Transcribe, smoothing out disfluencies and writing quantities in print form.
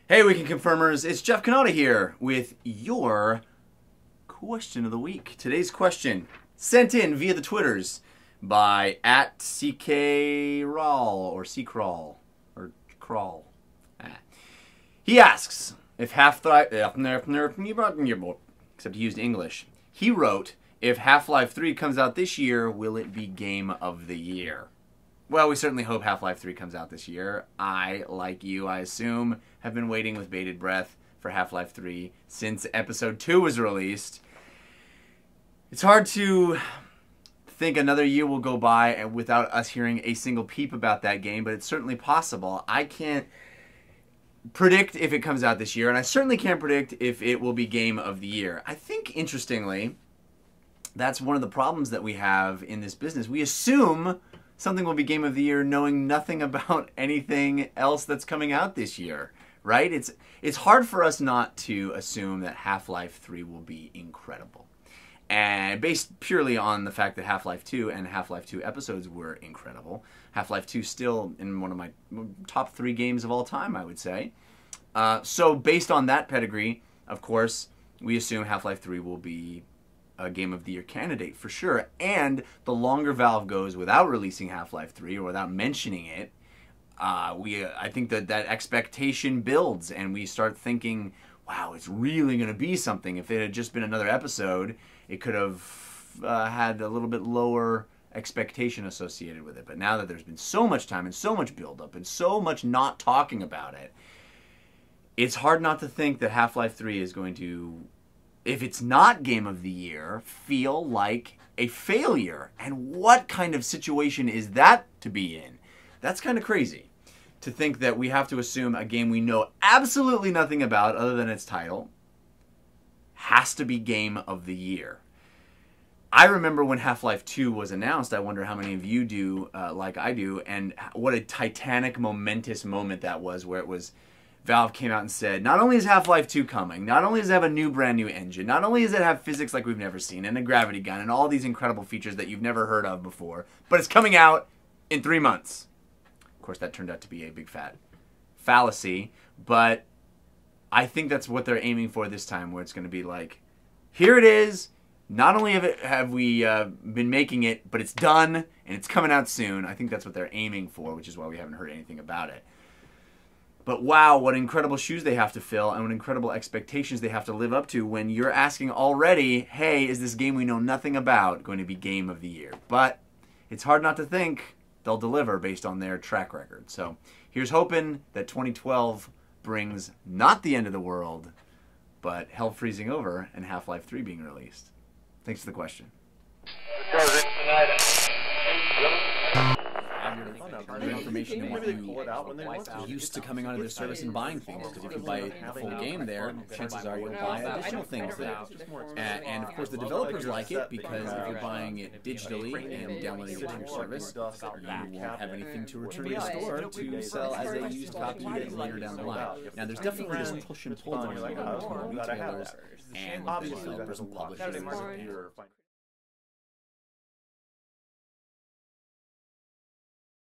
Hey, Weekend Confirmers, it's Jeff Cannata here with your question of the week. Today's question, sent in via the Twitters by @CKRawl or CKrawl or Crawl. He asks, if except he used English. He wrote, if Half-Life 3 comes out this year, will it be Game of the Year? Well, we certainly hope Half-Life 3 comes out this year. I, like you, I assume, have been waiting with bated breath for Half-Life 3 since Episode 2 was released. It's hard to think another year will go by without us hearing a single peep about that game, but it's certainly possible. I can't predict if it comes out this year, and I certainly can't predict if it will be Game of the Year. I think, interestingly, that's one of the problems that we have in this business. We assume something will be Game of the Year knowing nothing about anything else that's coming out this year, right? It's hard for us not to assume that Half-Life 3 will be incredible. And based purely on the fact that Half-Life 2 and Half-Life 2 episodes were incredible. Half-Life 2 still in one of my top 3 games of all time, I would say. So based on that pedigree, of course, we assume Half-Life 3 will be a Game of the Year candidate for sure. And the longer Valve goes without releasing Half-Life 3 or without mentioning it, I think that expectation builds and we start thinking, wow, it's really going to be something. If it had just been another episode, it could have had a little bit lower expectation associated with it. But now that there's been so much time and so much buildup and so much not talking about it, it's hard not to think that Half-Life 3 is going to, if it's not Game of the Year, feel like a failure. And what kind of situation is that to be in? That's kind of crazy to think that we have to assume a game we know absolutely nothing about other than its title has to be Game of the Year. I remember when Half-Life 2 was announced, I wonder how many of you do like I do, and what a titanic, momentous moment that was, where it was Valve came out and said, not only is Half-Life 2 coming, not only does it have a brand new engine, not only does it have physics like we've never seen, and a gravity gun, and all these incredible features that you've never heard of before, but it's coming out in 3 months. Of course, that turned out to be a big fat fallacy, but I think that's what they're aiming for this time, where it's going to be like, here it is, not only have we been making it, but it's done, and it's coming out soon. I think that's what they're aiming for, which is why we haven't heard anything about it. But wow, what incredible shoes they have to fill and what incredible expectations they have to live up to when you're asking already, hey, is this game we know nothing about going to be Game of the Year? But it's hard not to think they'll deliver based on their track record. So here's hoping that 2012 brings not the end of the world, but hell freezing over and Half-Life 3 being released. Thanks for the question. Information about you used to coming onto their service and buying things, because if you buy the full game there, chances are you'll buy additional things there. And of course the developers like it, because if you're buying it digitally and downloading it to your service, you won't have anything to return to the store to sell as a used copy later down the line. Now there's definitely this push and pull going on between retailers and the developers and publishers.